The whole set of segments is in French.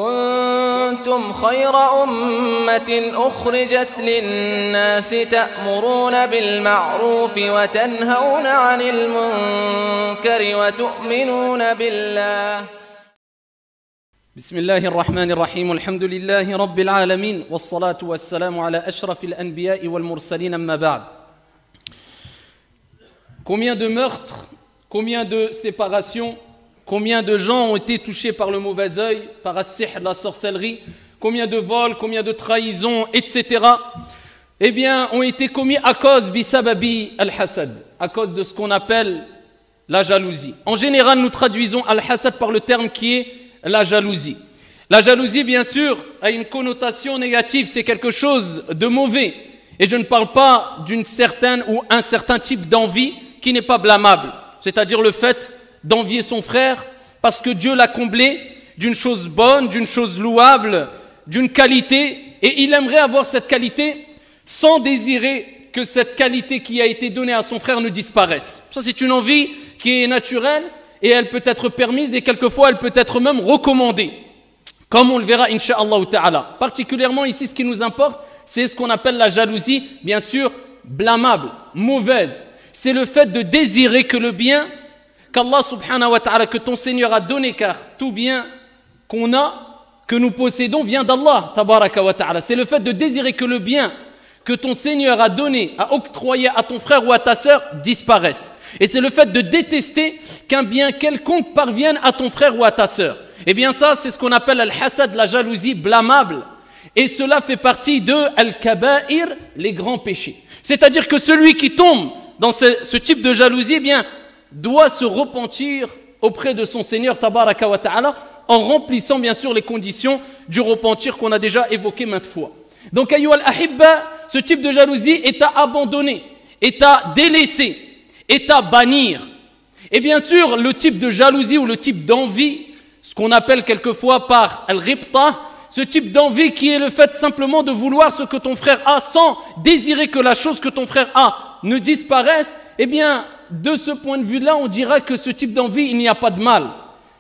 كنتم خير أمة أخرجت للناس تأمرون بالمعروف وتنهون عن المنكر وتؤمنون بالله. بسم الله الرحمن الرحيم الحمد لله رب العالمين والصلاة والسلام على أشرف الأنبياء والمرسلين أما بعد. Combien de meurtres, combien de séparations, combien de gens ont été touchés par le mauvais œil, par as-sihr, la sorcellerie, combien de vols, combien de trahisons, etc. Eh bien, ont été commis à cause bisababi al-hasad, à cause de ce qu'on appelle la jalousie. En général, nous traduisons al-hasad par le terme qui est la jalousie. La jalousie, bien sûr, a une connotation négative, c'est quelque chose de mauvais. Et je ne parle pas d'une certaine ou un certain type d'envie qui n'est pas blâmable. C'est-à-dire le fait d'envier son frère parce que Dieu l'a comblé d'une chose bonne, d'une chose louable, d'une qualité. Et il aimerait avoir cette qualité sans désirer que cette qualité qui a été donnée à son frère ne disparaisse. Ça, c'est une envie qui est naturelle et elle peut être permise et quelquefois elle peut être même recommandée. Comme on le verra, incha'Allah ta'ala. Particulièrement ici, ce qui nous importe, c'est ce qu'on appelle la jalousie, bien sûr, blâmable, mauvaise. C'est le fait de désirer que le bien qu'Allah subhanahu wa ta'ala, que ton Seigneur a donné, car tout bien qu'on a, que nous possédons, vient d'Allah, tabaraka wa ta'ala. C'est le fait de désirer que le bien que ton Seigneur a donné, a octroyé à ton frère ou à ta sœur, disparaisse. Et c'est le fait de détester qu'un bien quelconque parvienne à ton frère ou à ta sœur. Eh bien ça, c'est ce qu'on appelle al-hasad, la jalousie blâmable. Et cela fait partie de al-kaba'ir, les grands péchés. C'est-à-dire que celui qui tombe dans ce type de jalousie, eh bien, doit se repentir auprès de son Seigneur, tabaraka wa ta'ala, en remplissant bien sûr les conditions du repentir qu'on a déjà évoqué maintes fois. Donc, ayyuha al-ahibba, ce type de jalousie est à abandonner, est à délaisser, est à bannir. Et bien sûr, le type de jalousie ou le type d'envie, ce qu'on appelle quelquefois par al-ribta, ce type d'envie qui est le fait simplement de vouloir ce que ton frère a sans désirer que la chose que ton frère a ne disparaisse, eh bien, de ce point de vue-là, on dira que ce type d'envie, il n'y a pas de mal.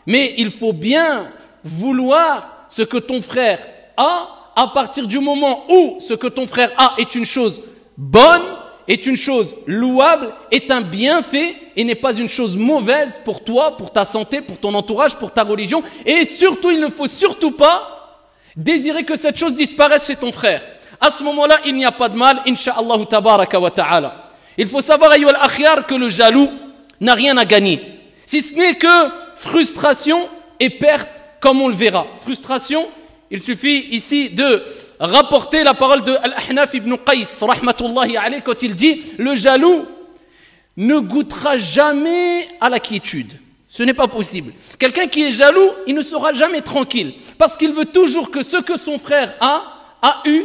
Mais il faut bien vouloir ce que ton frère a à partir du moment où ce que ton frère a est une chose bonne, est une chose louable, est un bienfait et n'est pas une chose mauvaise pour toi, pour ta santé, pour ton entourage, pour ta religion. Et surtout, il ne faut surtout pas désirer que cette chose disparaisse chez ton frère. À ce moment-là, il n'y a pas de mal, incha'Allah tabaraka wa ta'ala. Il faut savoir, ayyuha al-akhyar, que le jaloux n'a rien à gagner. Si ce n'est que frustration et perte, comme on le verra. Frustration, il suffit ici de rapporter la parole de Al-Ahnaf ibn Qais, rahmatullahi alayhi, quand il dit « Le jaloux ne goûtera jamais à la quiétude ». Ce n'est pas possible. Quelqu'un qui est jaloux, il ne sera jamais tranquille. Parce qu'il veut toujours que ce que son frère a eu,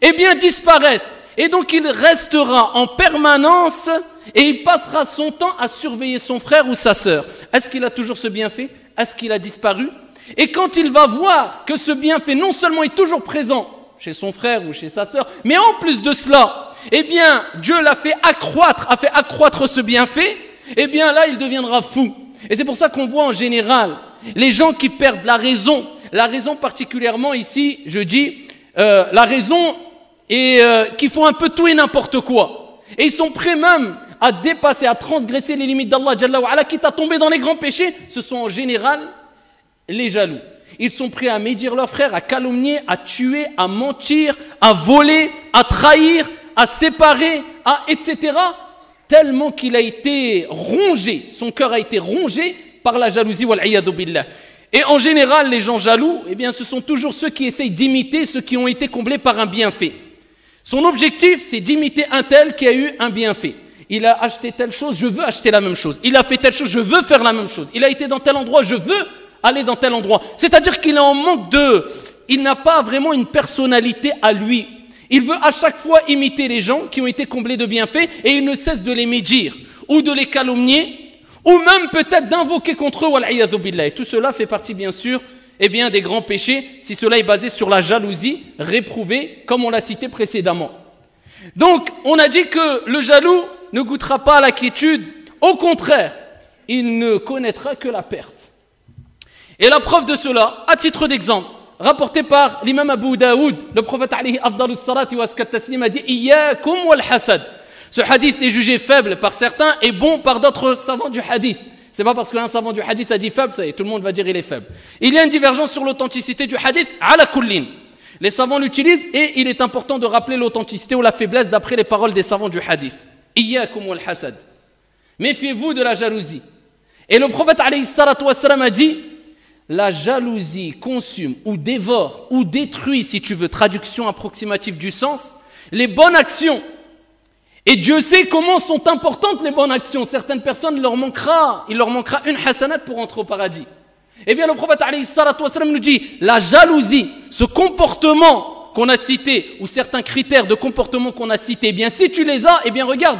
eh bien disparaisse. Et donc il restera en permanence et il passera son temps à surveiller son frère ou sa sœur. Est-ce qu'il a toujours ce bienfait? Est-ce qu'il a disparu? Et quand il va voir que ce bienfait non seulement est toujours présent chez son frère ou chez sa sœur, mais en plus de cela, eh bien Dieu a fait accroître ce bienfait, eh bien là il deviendra fou. Et c'est pour ça qu'on voit en général les gens qui perdent la raison particulièrement ici, je dis, la raison et qui font un peu tout et n'importe quoi. Et ils sont prêts même à dépasser, à transgresser les limites d'Allah Jalla wa Ala, quitte à tomber dans les grands péchés. Ce sont en général les jaloux. Ils sont prêts à médire leurs frères, à calomnier, à tuer, à mentir, à voler, à trahir, à séparer, etc. Tellement qu'il a été rongé, son cœur a été rongé par la jalousie, wal iyadu billah. Et en général, les gens jaloux, eh bien, ce sont toujours ceux qui essayent d'imiter ceux qui ont été comblés par un bienfait. Son objectif, c'est d'imiter un tel qui a eu un bienfait. Il a acheté telle chose, je veux acheter la même chose. Il a fait telle chose, je veux faire la même chose. Il a été dans tel endroit, je veux aller dans tel endroit. C'est-à-dire qu'il est en manque il n'a pas vraiment une personnalité à lui. Il veut à chaque fois imiter les gens qui ont été comblés de bienfaits et il ne cesse de les médire ou de les calomnier ou même peut-être d'invoquer contre eux, wal iyadhu billah. Et tout cela fait partie bien sûr des grands péchés si cela est basé sur la jalousie réprouvée comme on l'a cité précédemment. Donc on a dit que le jaloux ne goûtera pas à la quiétude, au contraire, il ne connaîtra que la perte. Et la preuve de cela, à titre d'exemple, rapporté par l'imam Abu Daoud, le prophète alayhi afdalus salati wa askat taslim a dit Iyyakum wal hasad. Ce hadith est jugé faible par certains et bon par d'autres savants du hadith. C'est pas parce qu'un savant du hadith a dit faible, ça y est, tout le monde va dire il est faible. Il y a une divergence sur l'authenticité du hadith, ala kullin. Les savants l'utilisent et il est important de rappeler l'authenticité ou la faiblesse d'après les paroles des savants du hadith. Iyyakum wal hasad. Méfiez-vous de la jalousie. Et le prophète alayhi salatu wassalam a dit la jalousie consume ou dévore ou détruit, si tu veux, traduction approximative du sens, les bonnes actions. Et Dieu sait comment sont importantes les bonnes actions. Certaines personnes, il leur manquera une hasanat pour entrer au paradis. Eh bien, le prophète alayhi salatu wassalam nous dit, la jalousie, ce comportement qu'on a cité, ou certains critères de comportement qu'on a cités, eh bien, si tu les as, eh bien, regarde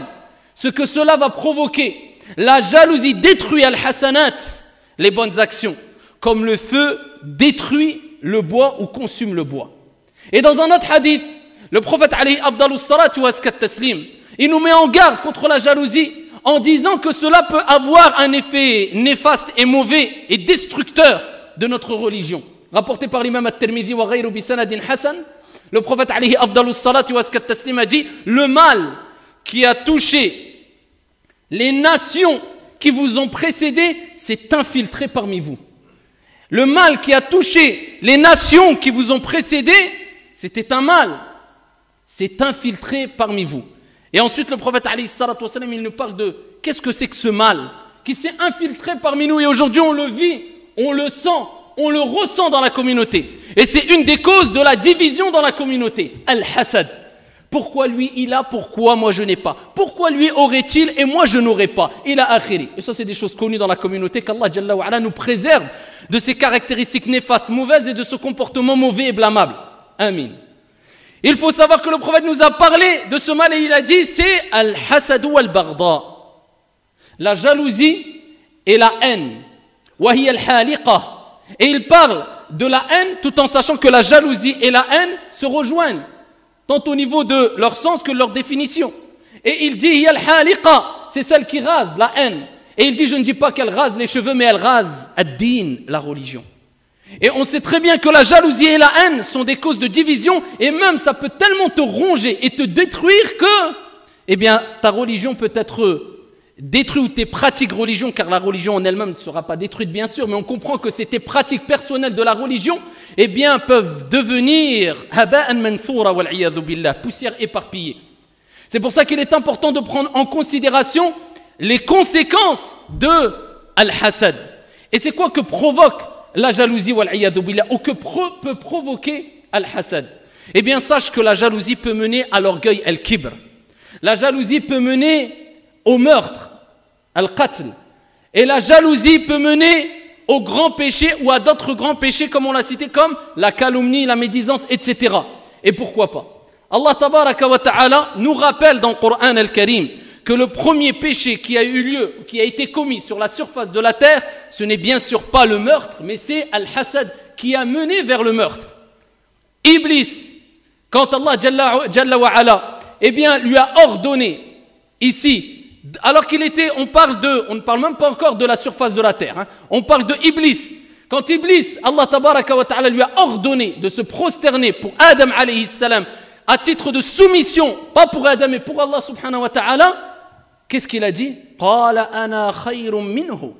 ce que cela va provoquer. La jalousie détruit al-hasanat, les bonnes actions, comme le feu détruit le bois ou consume le bois. Et dans un autre hadith, le prophète alayhi afdalus salatu wa askat taslim, il nous met en garde contre la jalousie en disant que cela peut avoir un effet néfaste et mauvais et destructeur de notre religion. Rapporté par l'imam at-Tirmidhi wa ghayru bi sanadin hasan, le prophète alayhi afdalus salatu wa askat taslim a dit le mal qui a touché les nations qui vous ont précédés s'est infiltré parmi vous. Le mal qui a touché les nations qui vous ont précédés, c'était un mal, s'est infiltré parmi vous. Et ensuite, le prophète, alayhi salatu wassalam, il nous parle de qu'est-ce que c'est que ce mal qui s'est infiltré parmi nous. Et aujourd'hui, on le vit, on le sent, on le ressent dans la communauté. Et c'est une des causes de la division dans la communauté. Al-hasad. Pourquoi lui, il a, pourquoi moi, je n'ai pas? Pourquoi lui aurait-il et moi, je n'aurais pas? Il a akhiri. Et ça, c'est des choses connues dans la communauté, qu'Allah Jalla wa Ala nous préserve de ces caractéristiques néfastes, mauvaises et de ce comportement mauvais et blâmable. Amin. Il faut savoir que le prophète nous a parlé de ce mal et il a dit c'est al-hasad wal-baghda. La jalousie et la haine. Wa hiya al-haliqa. Et il parle de la haine tout en sachant que la jalousie et la haine se rejoignent, tant au niveau de leur sens que de leur définition. Et il dit hiya al-haliqa, c'est celle qui rase la haine. Et il dit je ne dis pas qu'elle rase les cheveux mais elle rase ad-din, la religion. Et on sait très bien que la jalousie et la haine sont des causes de division et même ça peut tellement te ronger et te détruire que, eh bien, ta religion peut être détruite ou tes pratiques religion, car la religion en elle-même ne sera pas détruite bien sûr, mais on comprend que c'est tes pratiques personnelles de la religion, eh bien, peuvent devenir haba'an mansoura wal iyadhu billah, poussière éparpillée. C'est pour ça qu'il est important de prendre en considération les conséquences de al-hasad. Et c'est quoi que provoque la jalousie wal-iyadu billah, ou que peut provoquer al-hasad? Eh bien, sache que la jalousie peut mener à l'orgueil, al-kibr. La jalousie peut mener au meurtre, al-qatl. Et la jalousie peut mener au grand péché ou à d'autres grands péchés, comme on l'a cité, comme la calomnie, la médisance, etc. Et pourquoi pas? Allah tabaraka wa ta'ala nous rappelle dans le Coran al-Karim que le premier péché qui a eu lieu, qui a été commis sur la surface de la terre, ce n'est bien sûr pas le meurtre, mais c'est al-hasad qui a mené vers le meurtre. Iblis, quand Allah Jalla wa Ala, eh bien, lui a ordonné ici, alors qu'il était, on ne parle même pas encore de la surface de la terre, hein, on parle de Iblis. Quand Iblis, Allah tabaraka wa ta'ala lui a ordonné de se prosterner pour Adam alayhi salam, à titre de soumission, pas pour Adam mais pour Allah subhanahu wa ta'ala, qu'est-ce qu'il a dit? قال أنا خير منه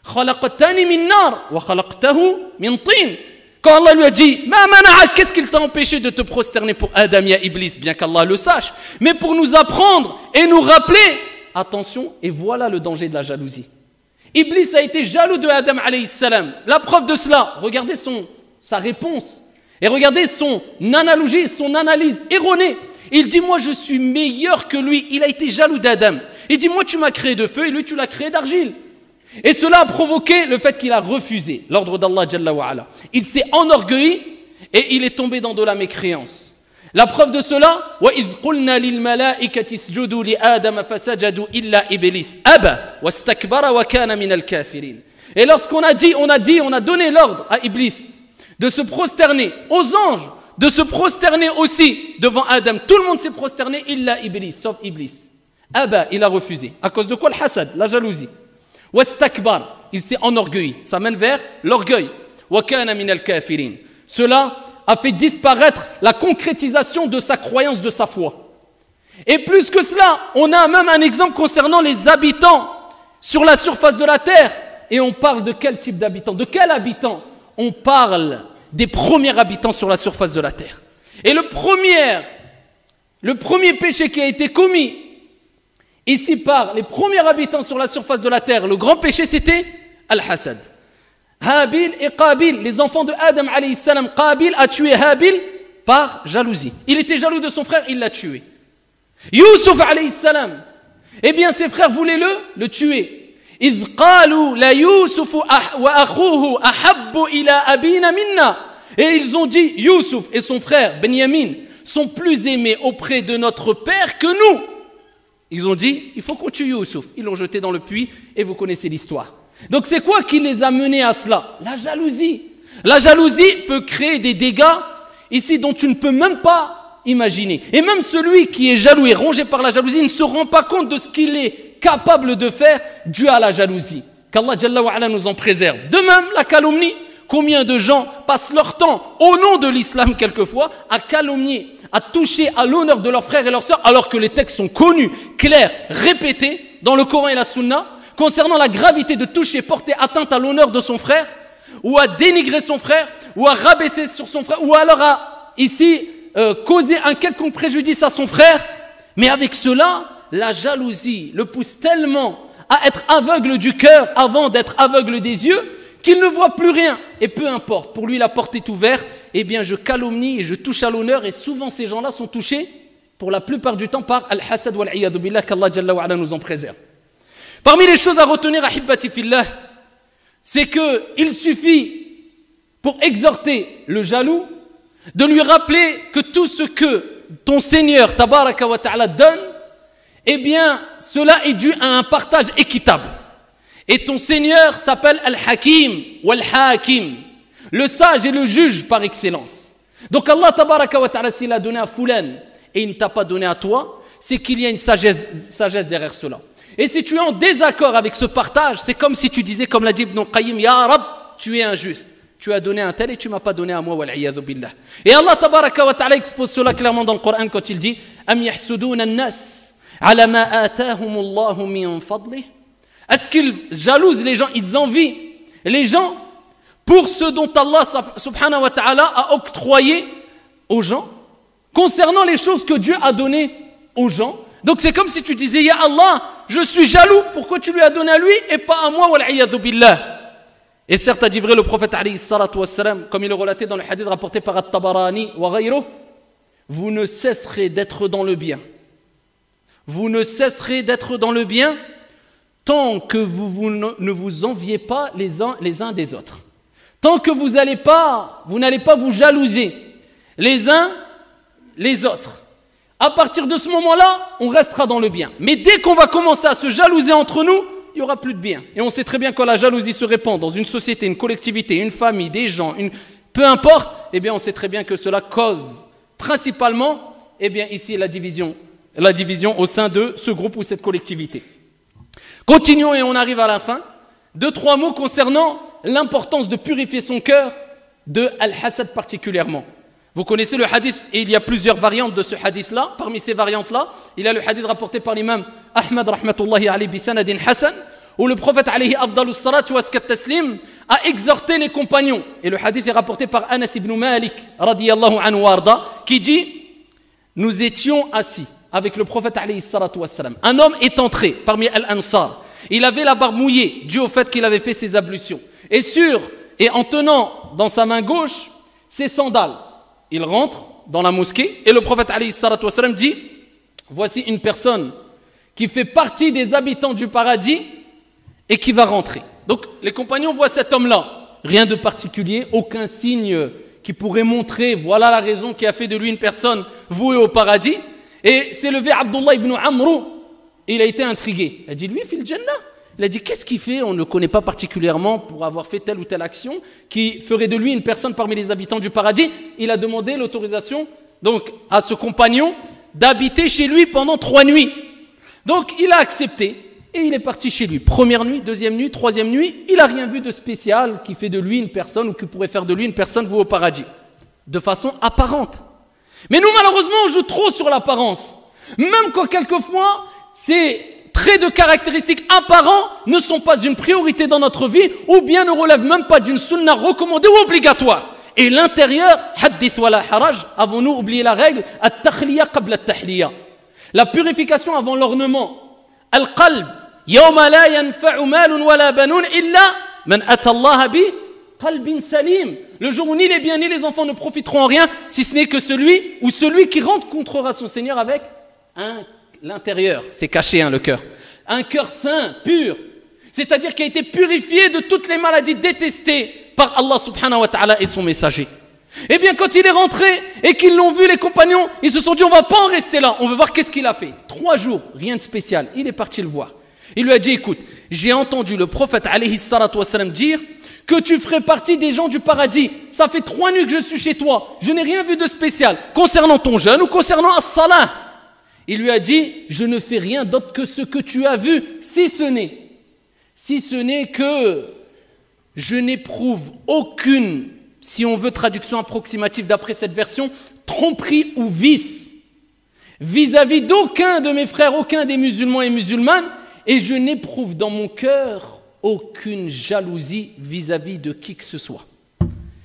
خلقتني من نار وخلقته من طين. Quand Allah lui a dit ما منعك, qu'est-ce qu'il t'a empêché de te prosterner pour Adam, ya Iblis, bien qu'Allah le sache, mais pour nous apprendre et nous rappeler, attention, et voilà le danger de la jalousie. Iblis a été jaloux de Adam alayhi salam. La preuve de cela, regardez sa réponse et regardez son analogie, son analyse erronée. Il dit moi je suis meilleur que lui. Il a été jaloux d'Adam. Il dit moi tu m'as créé de feu et lui tu l'as créé d'argile. Et cela a provoqué le fait qu'il a refusé l'ordre d'Allah Jalla wa Ala. Il s'est enorgueilli et il est tombé dans de la mécréance. La preuve de cela, وَإِذْ قُلْنَا لِلْمَلَائِكَةِ اسْجُدُوا لِآدَمَ فَسَجَدُوا إِلَّا إِبْلِيسَ أَبَى وَاسْتَكْبَرَ وَكَانَ مِنَ الْكَافِرِينَ. Et lorsqu'on a donné l'ordre à Iblis de se prosterner, aux anges de se prosterner aussi devant Adam, tout le monde s'est prosterné, illa Iblis, sauf Iblis. Aba, il a refusé. À cause de quoi? Le hasad, la jalousie. Wastakbar, il s'est enorgueilli. Ça mène vers l'orgueil. Wa kana min al-kafirin. cela a fait disparaître la concrétisation de sa croyance, de sa foi. Et plus que cela, on a même un exemple concernant les habitants sur la surface de la terre. Et on parle de quel type d'habitants? De quel habitant? On parle des premiers habitants sur la surface de la terre. Et le premier péché qui a été commis ici par les premiers habitants sur la surface de la terre, le grand péché, c'était Al-Hasad. Habil et Qabil, les enfants de Adam alayhi salam. Qabil a tué Habil par jalousie. Il était jaloux de son frère, il l'a tué. Youssouf alayhi salam, eh bien ses frères voulaient le tuer. إذ قالوا لا يوسف وأخوه أحب إلى أبينا منا. Et ils ont dit, Youssouf et son frère Benyamin sont plus aimés auprès de notre père que nous. Ils ont dit, il faut qu'on tue Youssouf. Ils l'ont jeté dans le puits et vous connaissez l'histoire. Donc c'est quoi qui les a menés à cela? La jalousie. La jalousie peut créer des dégâts ici dont tu ne peux même pas imaginer. Et même celui qui est jaloux et rongé par la jalousie ne se rend pas compte de ce qu'il est capable de faire dû à la jalousie. Qu'Allah Jalla wa Ala nous en préserve. De même, la calomnie. Combien de gens passent leur temps, au nom de l'islam quelquefois, à calomnier, à toucher à l'honneur de leurs frères et leurs sœurs, alors que les textes sont connus, clairs, répétés dans le Coran et la Sunna, concernant la gravité de toucher, porter atteinte à l'honneur de son frère, ou à dénigrer son frère, ou à rabaisser sur son frère, ou alors à, ici, causer un quelconque préjudice à son frère. Mais avec cela, la jalousie le pousse tellement à être aveugle du cœur avant d'être aveugle des yeux, qu'il ne voit plus rien. Et peu importe, pour lui la porte est ouverte, eh bien je calomnie et je touche à l'honneur. Et souvent ces gens-là sont touchés, pour la plupart du temps, par Al-Hasad wal-'iyadhu billah, qu'Allah Jalla wa Ala nous en préserve. Parmi les choses à retenir, ahibbati fillah, c'est qu'il suffit, pour exhorter le jaloux, de lui rappeler que tout ce que ton Seigneur, tabaraka wa ta'ala, donne, eh bien cela est dû à un partage équitable. Et ton Seigneur s'appelle Al-Hakim ou Al-Hakim, le sage et le juge par excellence. Donc Allah tabaraka wa ta'ala, s'il a donné à Foulan et il ne t'a pas donné à toi, c'est qu'il y a une sagesse derrière cela. Et si tu es en désaccord avec ce partage, c'est comme si tu disais, comme l'a dit Ibn Qayyim, Ya Rab, tu es injuste. Tu as donné à un tel et tu ne m'as pas donné à moi, wal-'iyadhu billah. Et Allah tabaraka wa ta'ala expose cela clairement dans le Coran quand il dit Am yahsuduna an-nas ala ma atahumullahu min fadlih. Est-ce qu'ils jalousent les gens, ils envient les gens pour ce dont Allah subhanahu wa ta'ala a octroyé aux gens, concernant les choses que Dieu a données aux gens? Donc c'est comme si tu disais, Ya Allah, je suis jaloux, pourquoi tu lui as donné à lui et pas à moi, wal-'iyadhu billah. Et certes a dit vrai le prophète alayhi salatu wassalam, comme il est relaté dans le hadith rapporté par At-Tabarani wa ghayruh, vous ne cesserez d'être dans le bien. Vous ne cesserez d'être dans le bien tant que vous ne vous enviez pas les uns des autres. Tant que vous n'allez pas vous jalouser les uns les autres. À partir de ce moment-là, on restera dans le bien. Mais dès qu'on va commencer à se jalouser entre nous, il n'y aura plus de bien. Et on sait très bien que quand la jalousie se répand dans une société, une collectivité, une famille, des gens, peu importe, eh bien on sait très bien que cela cause principalement, eh bien ici la division au sein de ce groupe ou cette collectivité. Continuons et on arrive à la fin. 2-3 mots concernant l'importance de purifier son cœur de Al-Hasad particulièrement. Vous connaissez le hadith et il y a plusieurs variantes de ce hadith-là. Parmi ces variantes-là, il y a le hadith rapporté par l'imam Ahmad rahmatullahi alayhi bi sanadin hasan, où le prophète alayhi afdalus salatu wa askat taslim a exhorté les compagnons. Et le hadith est rapporté par Anas ibn Malik radiyallahu anhu warda, qui dit nous étions assis avec le prophète alayhi salatu wassalam. Un homme est entré parmi Al-Ansar. Il avait la barbe mouillée dû au fait qu'il avait fait ses ablutions. Et en tenant dans sa main gauche ses sandales. Il rentre dans la mosquée et le prophète alayhi salatu wassalam dit voici une personne qui fait partie des habitants du paradis et qui va rentrer. Donc les compagnons voient cet homme-là. Rien de particulier, aucun signe qui pourrait montrer voilà la raison qui a fait de lui une personne vouée au paradis. Et s'est levé Abdullah ibn Amr, et il a été intrigué. Il a dit, lui, fil Jannah. Il a dit, qu'est-ce qu'il fait? On ne le connaît pas particulièrement pour avoir fait telle ou telle action qui ferait de lui une personne parmi les habitants du paradis. Il a demandé l'autorisation donc à ce compagnon d'habiter chez lui pendant 3 nuits. Donc il a accepté et il est parti chez lui. Première nuit, deuxième nuit, troisième nuit, il n'a rien vu de spécial qui fait de lui une personne ou qui pourrait faire de lui une personne vouée au paradis. de façon apparente. Mais nous, malheureusement, on joue trop sur l'apparence. Même quand quelquefois, ces traits de caractéristiques apparents ne sont pas une priorité dans notre vie ou bien ne relèvent même pas d'une sunna recommandée ou obligatoire. Et l'intérieur, hadith wala haraj, avons-nous oublié la règle, at-takhliya qabla at-tahliya. La purification avant l'ornement. Al-qalb, yawma la yanfa'u malun wala banun illa man ata Allah bi qalbin salim. Le jour où ni les biens ni les enfants ne profiteront en rien, si ce n'est que celui qui rencontrera son Seigneur avec l'intérieur. C'est caché, le cœur. Un cœur saint, pur. C'est-à-dire qui a été purifié de toutes les maladies détestées par Allah subhanahu wa ta'ala et son messager. Eh bien, quand il est rentré et qu'ils l'ont vu, les compagnons, ils se sont dit, on ne va pas en rester là, on veut voir qu'est-ce qu'il a fait. 3 jours, rien de spécial. Il est parti le voir. Il lui a dit, écoute, j'ai entendu le prophète alayhi salatu wassalam dire que tu ferais partie des gens du paradis. Ça fait 3 nuits que je suis chez toi. Je n'ai rien vu de spécial concernant ton jeûne ou concernant as-salah. Il lui a dit, je ne fais rien d'autre que ce que tu as vu, si ce n'est que je n'éprouve aucune, si on veut traduction approximative d'après cette version, tromperie ou vice vis-à-vis d'aucun de mes frères, aucun des musulmans et musulmanes, et je n'éprouve dans mon cœur aucune jalousie vis-à-vis de qui que ce soit.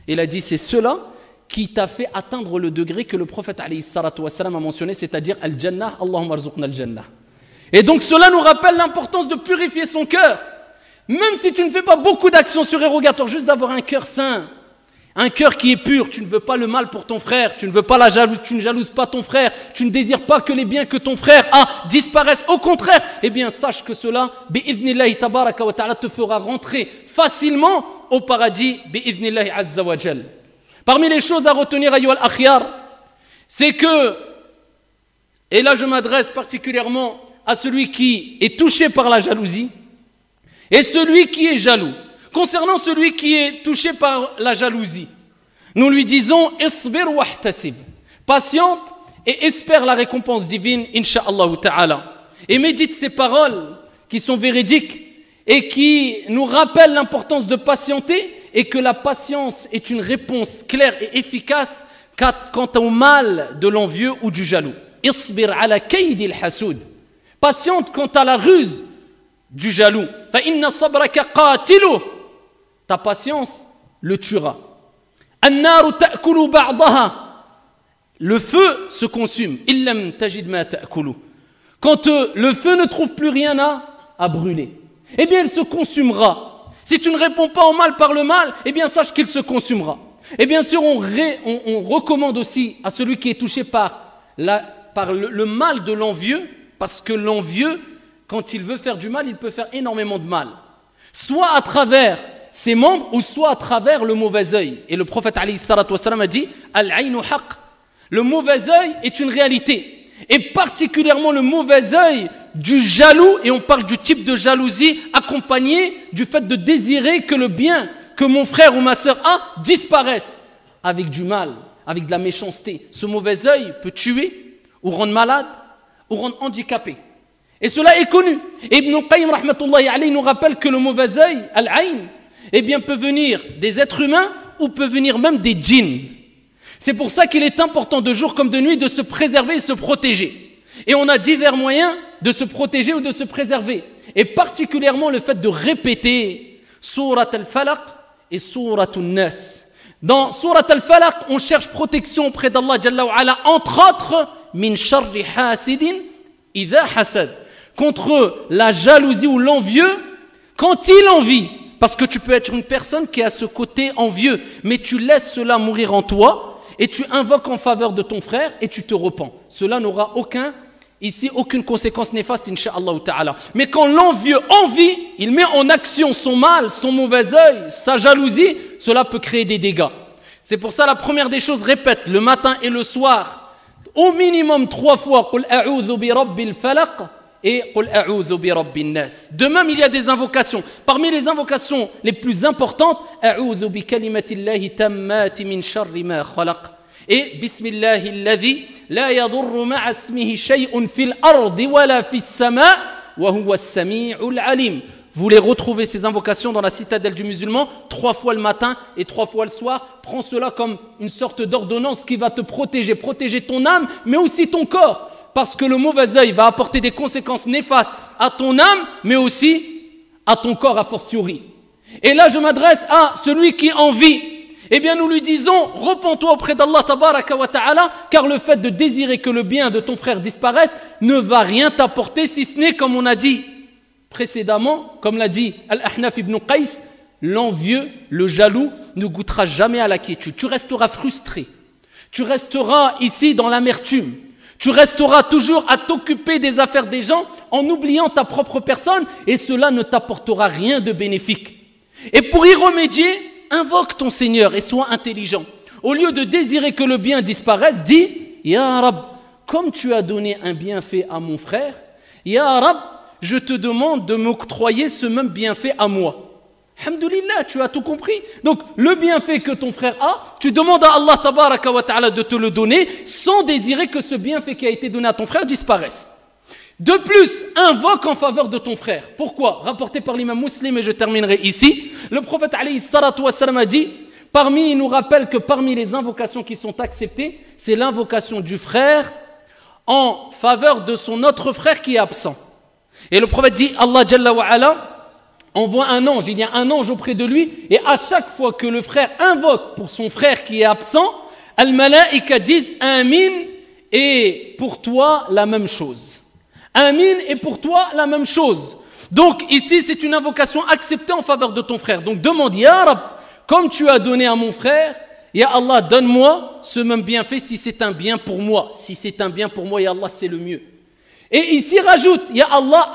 Il a dit, c'est cela qui t'a fait atteindre le degré que le prophète alayhi salatu wassalam a mentionné, c'est-à-dire al-jannah, Allahumma arzuqna al-jannah. Et donc cela nous rappelle l'importance de purifier son cœur. Même si tu ne fais pas beaucoup d'actions surérogatoires, juste d'avoir un cœur saint, un cœur qui est pur, tu ne veux pas le mal pour ton frère, tu ne veux pas tu ne jalouses pas ton frère, tu ne désires pas que les biens que ton frère a disparaissent. Au contraire, eh bien sache que cela, bi'idhnillahi tabaraka wa ta'ala, te fera rentrer facilement au paradis, bi'idhnillahi azza wa jal. Parmi les choses à retenir, ayyuhal akhyar, c'est que, et là je m'adresse particulièrement à celui qui est touché par la jalousie, et celui qui est jaloux. Concernant celui qui est touché par la jalousie, nous lui disons isbir wahtasib, patiente et espère la récompense divine, insha'Allah ta'ala. Et médite ces paroles qui sont véridiques et qui nous rappellent l'importance de patienter et que la patience est une réponse claire et efficace quant au mal de l'envieux ou du jaloux. Isbir ala kaydil hasoud, patiente quant à la ruse du jaloux. Fa inna sabraka qatiluh, ta patience le tuera. An-naru ta'kulu ba'daha, le feu se consume. Illam tajid ma ta'kulu, quand le feu ne trouve plus rien à brûler, eh bien il se consumera. Si tu ne réponds pas au mal par le mal, eh bien sache qu'il se consumera. Et bien sûr on recommande aussi à celui qui est touché par le mal de l'envieux, parce que l'envieux, quand il veut faire du mal, il peut faire énormément de mal, soit à travers ses membres ou soit à travers le mauvais œil. Et le prophète alayhi salatu wassalam a dit al-aynu haqq, le mauvais œil est une réalité, et particulièrement le mauvais œil du jaloux, et on parle du type de jalousie accompagné du fait de désirer que le bien que mon frère ou ma sœur a disparaisse avec du mal, avec de la méchanceté. Ce mauvais œil peut tuer ou rendre malade ou rendre handicapé. Et cela est connu. Ibn Qayyim rahmatullahi alayhi nous rappelle que le mauvais œil, al-ayn, eh bien peut venir des êtres humains ou peut venir même des djinns. C'est pour ça qu'il est important de jour comme de nuit de se préserver et se protéger. Et on a divers moyens de se protéger ou de se préserver. Et particulièrement le fait de répéter Surat al-Falaq et Surat al-Nas. Dans Surat al-Falaq, on cherche protection auprès d'Allah Jalla wa Ala, entre autres, min sharri hasidin idha hasad, contre la jalousie ou l'envieux quand il envie. Parce que tu peux être une personne qui a ce côté envieux, mais tu laisses cela mourir en toi et tu invoques en faveur de ton frère et tu te repens. Cela n'aura aucune conséquence néfaste, incha'Allah ta'ala. Mais quand l'envieux envie, il met en action son mal, son mauvais œil, sa jalousie, cela peut créer des dégâts. C'est pour ça la première des choses, répète le matin et le soir, au minimum 3 fois, Qul a'udhu bi rabbil falaq et Qul a'udhu bi rabbin nas. De même, il y a des invocations. Parmi les invocations les plus importantes, A'udhu bi kalimatillahi tammati min sharri ma khalaq. Et Bismillahi alladhi la yadurru ma'a ismihi shay'un fil ardi wala fis sama' wa huwa as-sami'ul alim. Vous voulez retrouver ces invocations dans la citadelle du musulman 3 fois le matin et 3 fois le soir. Prends cela comme une sorte d'ordonnance qui va te protéger, protéger ton âme, mais aussi ton corps. Parce que le mauvais œil va apporter des conséquences néfastes à ton âme, mais aussi à ton corps a fortiori. Et là, je m'adresse à celui qui en vit. Eh bien, nous lui disons, repens-toi auprès d'Allah tabaraka wa ta'ala, car le fait de désirer que le bien de ton frère disparaisse ne va rien t'apporter, si ce n'est, comme on a dit précédemment, comme l'a dit Al-Ahnaf ibn Qais, l'envieux, le jaloux ne goûtera jamais à la quiétude. Tu resteras frustré. Tu resteras ici dans l'amertume. Tu resteras toujours à t'occuper des affaires des gens en oubliant ta propre personne et cela ne t'apportera rien de bénéfique. Et pour y remédier, invoque ton Seigneur et sois intelligent. Au lieu de désirer que le bien disparaisse, dis « Ya Rab, comme tu as donné un bienfait à mon frère, Ya Rab, je te demande de m'octroyer ce même bienfait à moi. » Alhamdulillah, tu as tout compris. Donc, le bienfait que ton frère a, tu demandes à Allah tabaraka wa ta'ala de te le donner sans désirer que ce bienfait qui a été donné à ton frère disparaisse. De plus, invoque en faveur de ton frère. Pourquoi? Rapporté par l'imam Muslim, et je terminerai ici. Le prophète alayhi salatu wa salam a dit, il nous rappelle que parmi les invocations qui sont acceptées, c'est l'invocation du frère en faveur de son autre frère qui est absent. Et le prophète dit, Allah Jalla wa Ala envoie un ange, il y a un ange auprès de lui, et à chaque fois que le frère invoque pour son frère qui est absent, Al-Malaïka disent Amin, et pour toi la même chose. Amin, et pour toi la même chose. Donc ici c'est une invocation acceptée en faveur de ton frère. Donc demande, Ya Rab, comme tu as donné à mon frère, Ya Allah, donne-moi ce même bienfait si c'est un bien pour moi. Si c'est un bien pour moi, Ya Allah, c'est le mieux. Et ici rajoute, Ya Allah,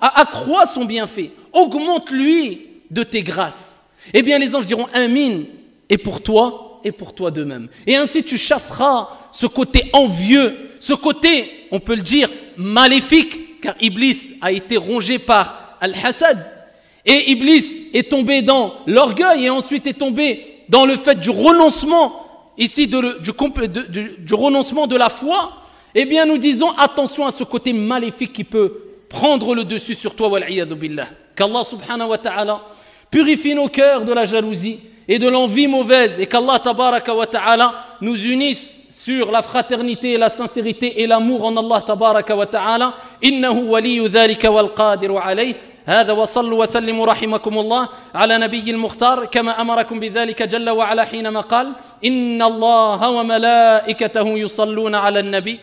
accroît son bienfait. Augmente-lui de tes grâces. Eh bien les anges diront Amin, et pour toi de même. Et ainsi tu chasseras ce côté envieux, ce côté, on peut le dire, maléfique, car Iblis a été rongé par Al-Hasad. Et Iblis est tombé dans l'orgueil et ensuite est tombé dans le fait du renoncement, ici du renoncement de la foi. Eh bien nous disons attention à ce côté maléfique qui peut prendre le dessus sur toi, wal'iyadhu billah. Qu'Allah subhanahu wa ta'ala purifie nos cœurs de la jalousie et de l'envie mauvaise et qu'Allah tabaraka wa ta'ala nous unisse sur la fraternité et la sincérité et l'amour en Allah tabaraka wa ta'ala. Innahu waliyu dhalika wal qadiru alayh. هذا وصلوا وسلموا رحمكم الله على نبي المختار كما أمركم بذلك جل وعلا حينما قال إن الله وملائكته يصلون على النبي